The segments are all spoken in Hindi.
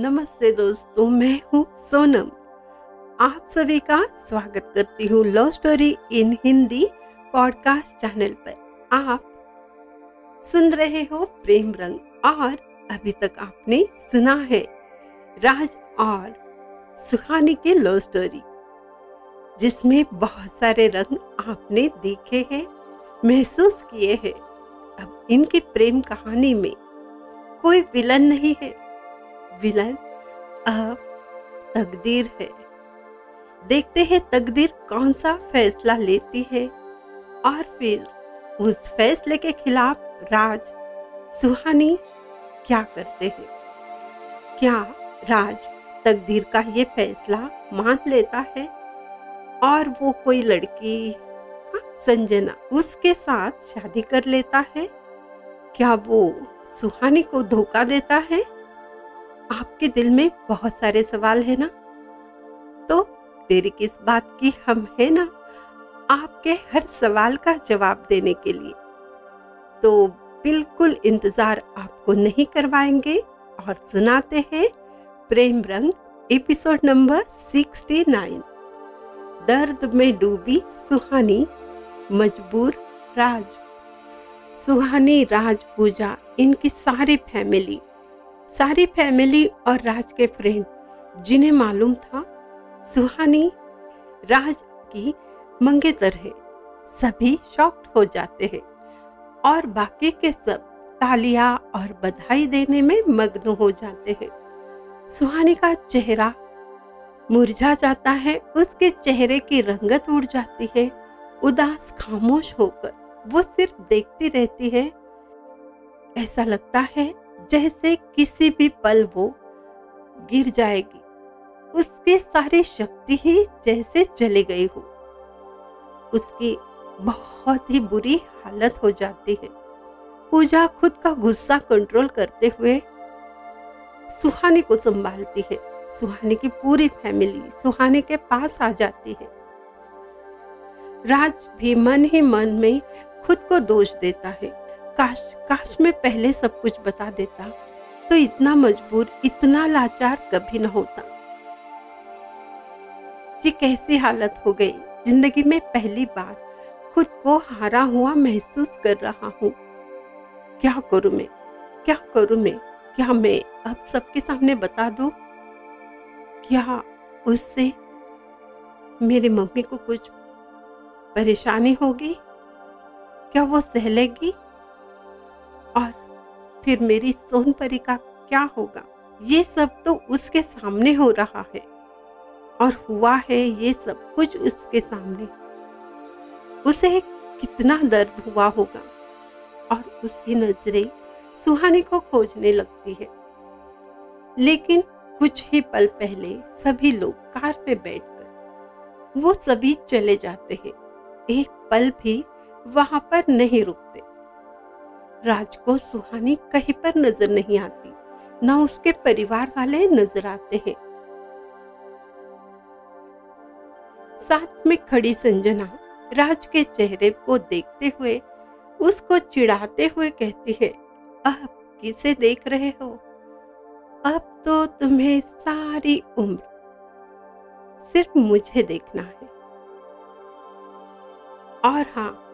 नमस्ते दोस्तों, मैं हूँ सोनम। आप सभी का स्वागत करती हूँ love story in Hindi podcast channel पर। आप सुन रहे हो प्रेम रंग और अभी तक आपने सुना है राज और सुहानी की लव स्टोरी, जिसमें बहुत सारे रंग आपने देखे हैं, महसूस किए हैं। अब इनकी प्रेम कहानी में कोई विलन नहीं है, विलन अब तकदीर है। देखते हैं तकदीर कौन सा फैसला लेती है और फिर उस फैसले के खिलाफ राज सुहानी क्या करते हैं। क्या राज तकदीर का ये फैसला मान लेता है और वो कोई लड़की संजना उसके साथ शादी कर लेता है? क्या वो सुहानी को धोखा देता है? आपके दिल में बहुत सारे सवाल है ना, तो देरी किस बात की, हम है ना आपके हर सवाल का जवाब देने के लिए। तो बिल्कुल इंतजार आपको नहीं करवाएंगे और सुनाते हैं प्रेम रंग एपिसोड नंबर 69। दर्द में डूबी सुहानी, मजबूर राज। सुहानी, राज, पूजा, इनकी सारी फैमिली और राज के फ्रेंड, जिन्हें मालूम था सुहानी राज की मंगेतर है, सभी शॉक्ड हो जाते हैं और बाकी के सब तालियां और बधाई देने में मग्न हो जाते हैं। सुहानी का चेहरा मुरझा जाता है, उसके चेहरे की रंगत उड़ जाती है। उदास खामोश होकर वो सिर्फ देखती रहती है। ऐसा लगता है जैसे किसी भी पल वो गिर जाएगी, उसकी सारी शक्ति ही जैसे चली गई हो। उसकी बहुत ही बुरी हालत हो जाती है। पूजा खुद का गुस्सा कंट्रोल करते हुए सुहानी को संभालती है। सुहानी की पूरी फैमिली सुहानी के पास आ जाती है। राज भी मन ही मन में खुद को दोष देता है। काश मैं पहले सब कुछ बता देता तो इतना मजबूर, इतना लाचार कभी न होता। ये कैसी हालत हो गई, जिंदगी में पहली बार खुद को हारा हुआ महसूस कर रहा हूँ। क्या करूँ मैं? क्या मैं अब सबके सामने बता दूँ? क्या उससे मेरी मम्मी को कुछ परेशानी होगी? क्या वो सह लेगी? और फिर मेरी सोनपरी का क्या होगा? ये सब तो उसके सामने हो रहा है और हुआ है ये सब कुछ उसके सामने। उसे कितना दर्द हुआ होगा और उसकी नजरें सुहानी को खोजने लगती है। लेकिन कुछ ही पल पहले सभी लोग कार में बैठकर वो सभी चले जाते हैं, एक पल भी वहां पर नहीं रुकते। राज को सुहानी कहीं पर नजर नहीं आती, ना उसके परिवार वाले नजर आते हैं। साथ में खड़ी संजना राज के चेहरे को देखते हुए उसको चिढ़ाते हुए कहती है, अब किसे देख रहे हो? अब तो तुम्हें सारी उम्र सिर्फ मुझे देखना है। और हाँ,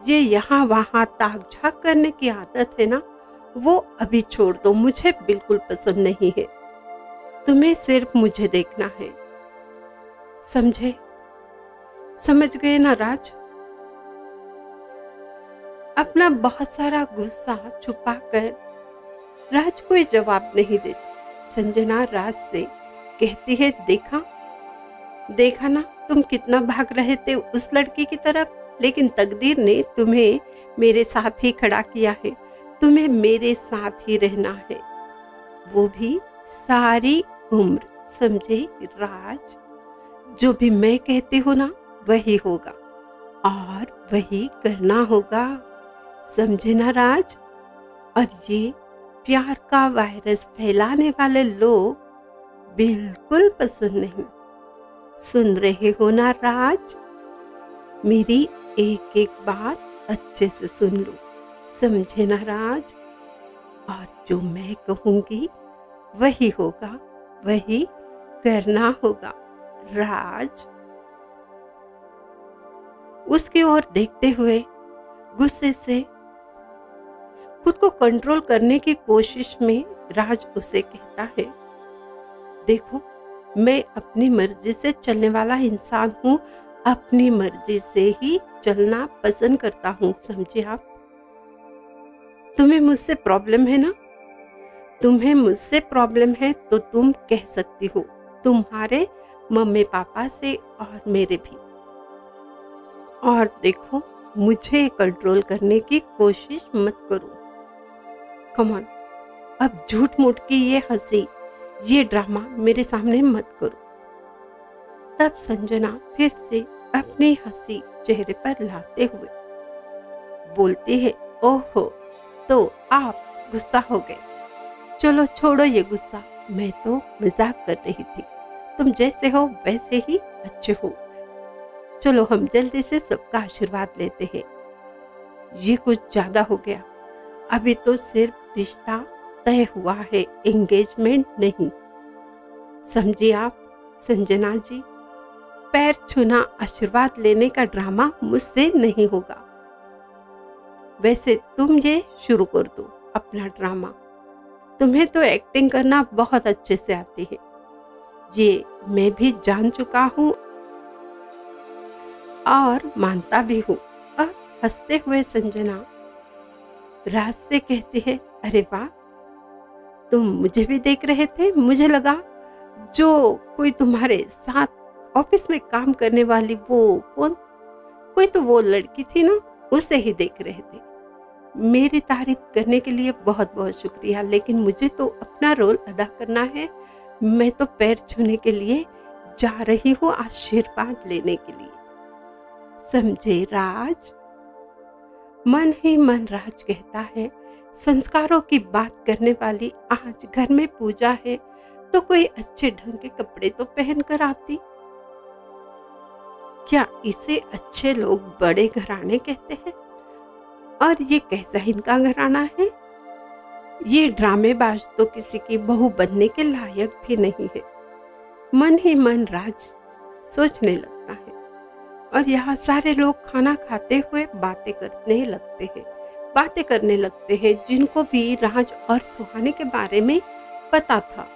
ये यहाँ वहाँ ताक झाक करने की आदत है ना, वो अभी छोड़ दो, मुझे बिल्कुल पसंद नहीं है। तुम्हें सिर्फ मुझे देखना है, समझ गए ना राज? अपना बहुत सारा गुस्सा छुपाकर राज कोई जवाब नहीं देती। संजना राज से कहती है, देखा ना, तुम कितना भाग रहे थे उस लड़की की तरफ, लेकिन तकदीर ने तुम्हें मेरे साथ ही खड़ा किया है। तुम्हें मेरे साथ ही रहना है, वो भी सारी उम्र। समझे राज? जो भी मैं कहती हूँ ना, वही होगा और वही करना होगा। समझे ना राज? और ये प्यार का वायरस फैलाने वाले लोग बिल्कुल पसंद नहीं। सुन रहे हो ना राज? मेरी एक एक बात अच्छे से सुन लो, समझे ना राज? और जो मैं कहूँगी वही होगा, वही करना होगा। राज उसकी ओर देखते हुए गुस्से से खुद को कंट्रोल करने की कोशिश में राज उसे कहता है, देखो, मैं अपनी मर्जी से चलने वाला इंसान हूँ, अपनी मर्जी से ही चलना पसंद करता हूँ, समझे आप? तुम्हें मुझसे प्रॉब्लम है ना? तुम्हें मुझसे प्रॉब्लम है तो तुम कह सकती हो, तुम्हारे मम्मी पापा से और मेरे भी। और देखो, मुझे कंट्रोल करने की कोशिश मत करो। कम ऑन, अब झूठ मूठ की ये हंसी, ये ड्रामा मेरे सामने मत करो। तब संजना फिर से अपनी हंसी चेहरे पर लाते हुए बोलती है, ओहो, तो आप गुस्सा हो गए। चलो छोड़ो ये गुस्सा, मैं तो मजाक कर रही थी। तुम जैसे हो वैसे ही अच्छे हो। चलो हम जल्दी से सबका आशीर्वाद लेते हैं। ये कुछ ज्यादा हो गया। अभी तो सिर्फ रिश्ता तय हुआ है, एंगेजमेंट नहीं। समझिए आप संजना जी, पैर छूना आशीर्वाद लेने का ड्रामा मुझसे नहीं होगा। वैसे तुम ये शुरू कर दो अपना ड्रामा। तुम्हें तो एक्टिंग करना बहुत अच्छे से आती है, ये मैं भी जान चुका हूँ और मानता भी हूँ। अब हंसते हुए संजना राज से कहती है, अरे वाह, तुम मुझे भी देख रहे थे? मुझे लगा जो कोई तुम्हारे साथ ऑफिस में काम करने वाली वो कौन, कोई तो वो लड़की थी ना, उसे ही देख रहे थे। मेरी तारीफ करने के लिए बहुत बहुत शुक्रिया, लेकिन मुझे तो अपना रोल अदा करना है। मैं तो पैर छूने के लिए जा रही हूँ, आशीर्वाद लेने के लिए, समझे राज? मन ही मन राज कहता है, संस्कारों की बात करने वाली, आज घर में पूजा है तो कोई अच्छे ढंग के कपड़े तो पहन कर आती। क्या इसे अच्छे लोग बड़े घराने कहते हैं? और ये कैसा इनका घराना है? ये ड्रामेबाज तो किसी की बहू बनने के लायक भी नहीं है। मन ही मन राज सोचने लगता है। और यहाँ सारे लोग खाना खाते हुए बातें करने लगते हैं, जिनको भी राज और सुहानी के बारे में पता था।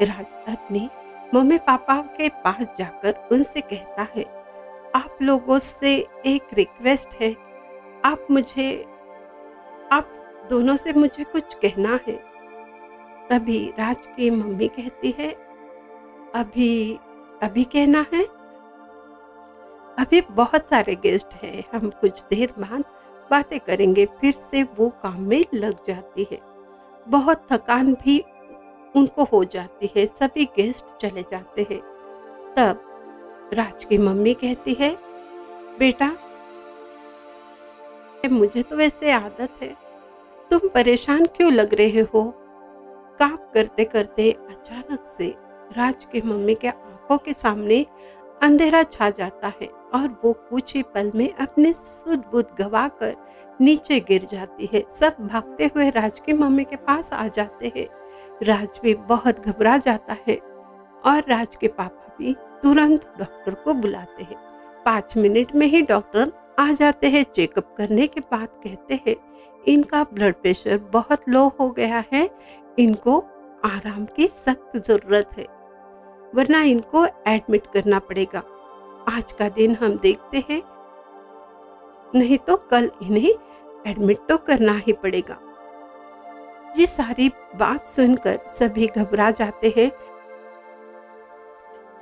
राज अपने मम्मी पापा के पास जाकर उनसे कहता है, आप लोगों से एक रिक्वेस्ट है, आप दोनों से मुझे कुछ कहना है। तभी राज की मम्मी कहती है, अभी कहना है? अभी बहुत सारे गेस्ट हैं, हम कुछ देर बाद बातें करेंगे। फिर से वो काम में लग जाती है। बहुत थकान भी उनको हो जाती है। सभी गेस्ट चले जाते हैं। तब राज की मम्मी कहती है, बेटा, मुझे तो वैसे आदत है, तुम परेशान क्यों लग रहे हो? काम करते करते अचानक से राज की मम्मी के आंखों के सामने अंधेरा छा जाता है और वो कुछ ही पल में अपने सुध बुध गवाकर नीचे गिर जाती है। सब भागते हुए राज की मम्मी के पास आ जाते हैं। राज भी बहुत घबरा जाता है और राज के पापा भी तुरंत डॉक्टर को बुलाते हैं। 5 मिनट में ही डॉक्टर आ जाते हैं। चेकअप करने के बाद कहते हैं, इनका ब्लड प्रेशर बहुत लो हो गया है, इनको आराम की सख्त जरूरत है, वरना इनको एडमिट करना पड़ेगा। आज का दिन हम देखते हैं, नहीं तो कल इन्हें एडमिट तो करना ही पड़ेगा। ये सारी बात सुनकर सभी घबरा जाते हैं।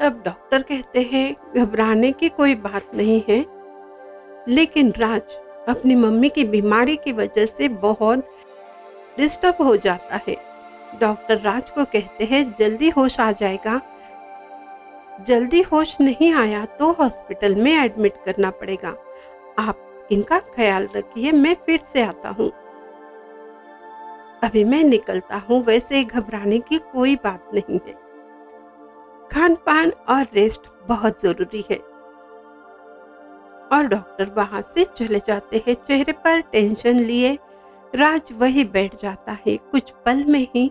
तब डॉक्टर कहते हैं, घबराने की कोई बात नहीं है, लेकिन राज अपनी मम्मी की बीमारी की वजह से बहुत डिस्टर्ब हो जाता है। डॉक्टर राज को कहते हैं, जल्दी होश आ जाएगा, जल्दी होश नहीं आया तो हॉस्पिटल में एडमिट करना पड़ेगा। आप इनका ख्याल रखिए, मैं फिर से आता हूँ। अभी मैं निकलता हूँ। वैसे घबराने की कोई बात नहीं है, खान पान और रेस्ट बहुत जरूरी है। और डॉक्टर वहां से चले जाते हैं। चेहरे पर टेंशन लिए राज वही बैठ जाता है। कुछ पल में ही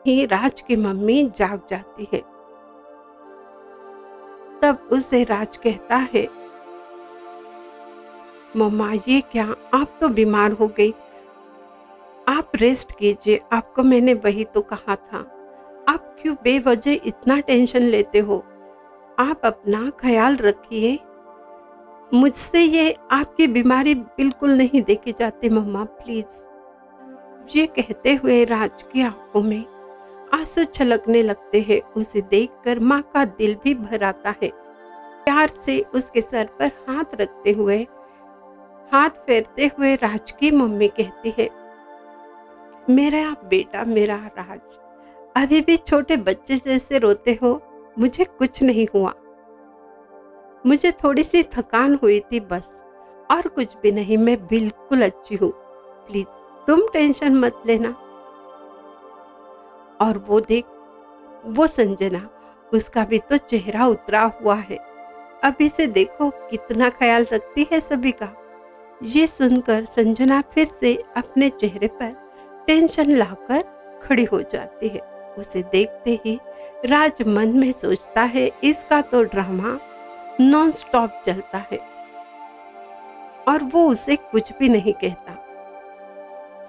ही राज की मम्मी जाग जाती है। तब उसे राज कहता है, मम्मा ये क्या, आप तो बीमार हो गई, आप रेस्ट कीजिए, आपको मैंने वही तो कहा था। आप क्यों बेवजह इतना टेंशन लेते हो? आप अपना ख्याल रखिए, मुझसे ये आपकी बीमारी बिल्कुल नहीं देखी जाती मम्मा, प्लीज। ये कहते हुए राज की आंखों में आंसू छलकने लगते हैं। उसे देखकर माँ का दिल भी भर आता है। प्यार से उसके सर पर हाथ फेरते हुए राज की मम्मी कहती है, मेरा बेटा, मेरा राज, अभी भी छोटे बच्चे जैसे रोते हो। मुझे कुछ नहीं हुआ, मुझे थोड़ी सी थकान हुई थी बस, और कुछ भी नहीं, मैं बिल्कुल अच्छी हूँ, प्लीज तुम टेंशन मत लेना। और वो देख, वो संजना, उसका भी तो चेहरा उतरा हुआ है। अभी से देखो कितना ख्याल रखती है सभी का। ये सुनकर संजना फिर से अपने चेहरे पर टेंशन लाकर खड़ी हो जाती है। उसे देखते ही राज मन में सोचता है, इसका तो ड्रामा नॉन स्टॉप चलता है। और वो उसे कुछ भी नहीं कहता।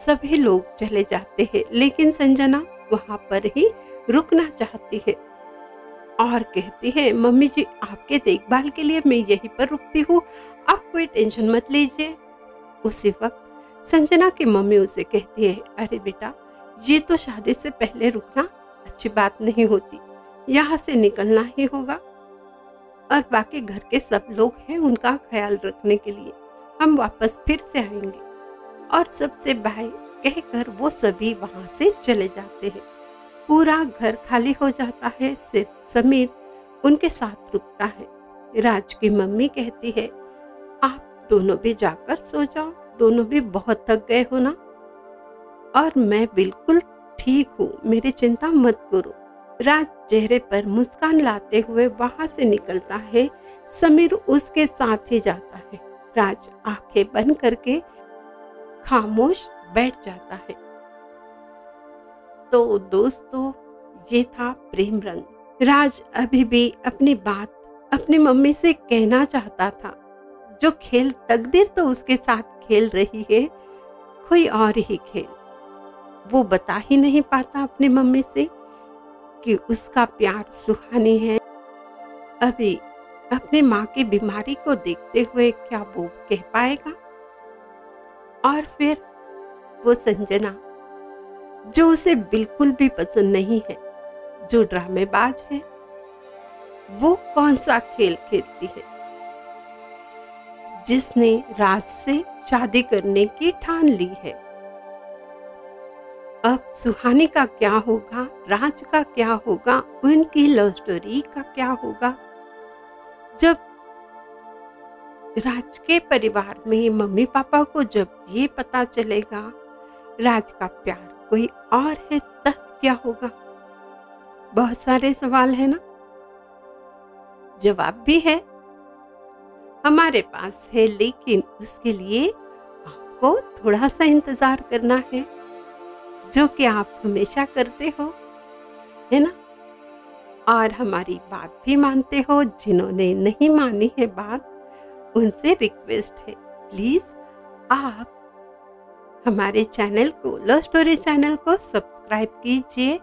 सभी लोग चले जाते हैं, लेकिन संजना वहां पर ही रुकना चाहती है और कहती है, मम्मी जी आपके देखभाल के लिए मैं यहीं पर रुकती हूँ, आप कोई टेंशन मत लीजिए। उसी वक्त संजना की मम्मी उसे कहती है, अरे बेटा, ये तो शादी से पहले रुकना अच्छी बात नहीं होती, यहाँ से निकलना ही होगा। और बाकी घर के सब लोग हैं, उनका ख्याल रखने के लिए हम वापस फिर से आएंगे। और सबसे बाय कहकर वो सभी वहां से चले जाते हैं। पूरा घर खाली हो जाता है, सिर्फ समीर उनके साथ रुकता है। राज की मम्मी कहती है, आप दोनों भी जाकर सो जाओ, दोनों भी बहुत थक गए हो ना, और मैं बिल्कुल ठीक हूँ, मेरी चिंता मत करो। राज चेहरे पर मुस्कान लाते हुए वहां से निकलता है। समीर उसके साथ ही जाता है। राज आंखें बंद करके खामोश बैठ जाता है। तो दोस्तों, ये था प्रेम रंग। राज अभी भी अपनी बात अपनी मम्मी से कहना चाहता था। जो खेल तकदीर तो उसके साथ खेल रही है, कोई और ही खेल। वो बता ही नहीं पाता अपनी मम्मी से कि उसका प्यार सुहानी है। अभी अपने माँ की बीमारी को देखते हुए क्या वो कह पाएगा? और फिर वो संजना, जो उसे बिल्कुल भी पसंद नहीं है, जो ड्रामेबाज है, वो कौन सा खेल खेलती है, जिसने राज से शादी करने की ठान ली है। अब सुहानी का क्या होगा, राज का क्या होगा, उनकी लव स्टोरी का क्या होगा? जब राज के परिवार में मम्मी पापा को जब ये पता चलेगा राज का प्यार कोई और है, तब क्या होगा? बहुत सारे सवाल है ना, जवाब भी है हमारे पास है, लेकिन उसके लिए आपको थोड़ा सा इंतजार करना है, जो कि आप हमेशा करते हो, है ना? और हमारी बात भी मानते हो। जिन्होंने नहीं मानी है बात, उनसे रिक्वेस्ट है, प्लीज आप हमारे चैनल को, लव स्टोरी चैनल को सब्सक्राइब कीजिए,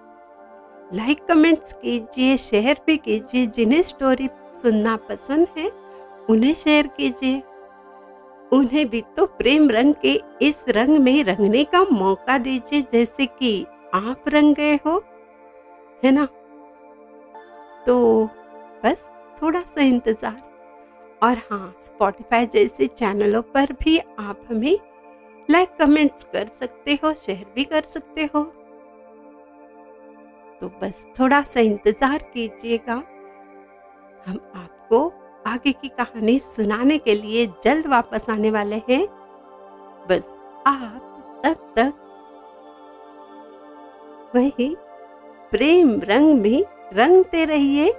लाइक कमेंट्स कीजिए, शेयर भी कीजिए। जिन्हें स्टोरी सुनना पसंद है उन्हें शेयर कीजिए। उन्हें भी तो प्रेम रंग के इस रंग में रंगने का मौका दीजिए, जैसे कि आप रंग गए हो, है ना? तो बस थोड़ा सा इंतजार। और हाँ, स्पॉटिफाई जैसे चैनलों पर भी आप हमें लाइक कमेंट्स कर सकते हो, शेयर भी कर सकते हो। तो बस थोड़ा सा इंतजार कीजिएगा। हम आपको आगे की कहानी सुनाने के लिए जल्द वापस आने वाले हैं। बस आप तब तक वही प्रेम रंग में रंगते रहिए।